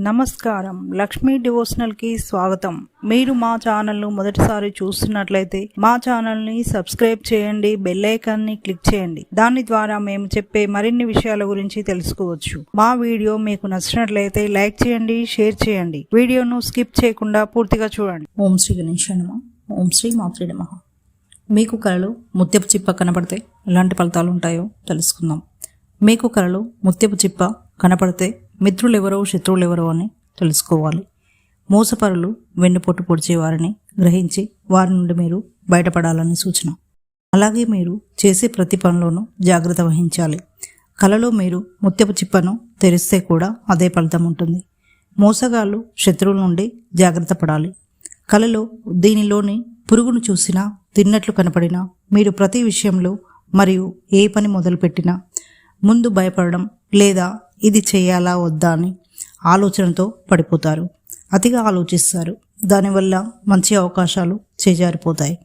నమస్కారం, లక్ష్మీ డివోషనల్ కి స్వాగతం. మీరు మా ఛానల్ ను మొదటిసారి చూస్తున్నట్లయితే మా ఛానల్ ని సబ్స్క్రైబ్ చేయండి, బెల్ ఐకాన్ ని క్లిక్ చేయండి. దాని ద్వారా మేము చెప్పే మరిన్ని విషయాల గురించి తెలుసుకోవచ్చు. మా వీడియో మీకు నచ్చినట్లయితే లైక్ చేయండి, షేర్ చేయండి. వీడియోను స్కిప్ చేయకుండా పూర్తిగా చూడండి. ఓం శ్రీ గణేశాయ నమః. ఓం శ్రీ మాత్రే నమః. మీకు కలలో ముత్యపు చిప్ప కనపడితే ఎలాంటి ఫలితాలు ఉంటాయో తెలుసుకుందాం. మీకు కలలో ముత్యపు చిప్ప కనపడితే మిత్రులెవరో శత్రువులెవరో అని తెలుసుకోవాలి. మోసపరులు వెన్నుపోటు పొడిచే వారిని గ్రహించి వారి నుండి మీరు బయటపడాలని సూచన. అలాగే మీరు చేసే ప్రతి పనిలోనూ జాగ్రత్త వహించాలి. కలలో మీరు ముత్యపు చిప్పను తెరిస్తే కూడా అదే ఫలితం ఉంటుంది. మోసగాళ్ళు శత్రువుల నుండి జాగ్రత్త పడాలి. కలలో దీనిలోని పురుగును చూసినా తిన్నట్లు కనపడినా మీరు ప్రతి విషయంలో మరియు ఏ పని మొదలుపెట్టినా ముందు భయపడడం లేదా ఇది చేయాలా వద్దా అని ఆలోచనతో పడిపోతారు. అతిగా ఆలోచిస్తారు. దానివల్ల మంచి అవకాశాలు చేజారిపోతాయి.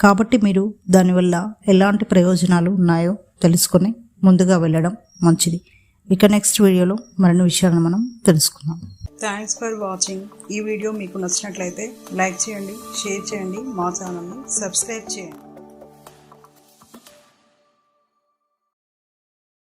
కాబట్టి మీరు దానివల్ల ఎలాంటి ప్రయోజనాలు ఉన్నాయో తెలుసుకొని ముందుగా వెళ్ళడం మంచిది. ఇక నెక్స్ట్ వీడియోలో మరిన్ని విషయాలను మనం తెలుసుకుందాం. Thanks for watching. ఈ వీడియో మీకు నచ్చినట్లయితే లైక్ చేయండి, షేర్ చేయండి, మా ఛానల్ని సబ్స్క్రైబ్ చేయండి.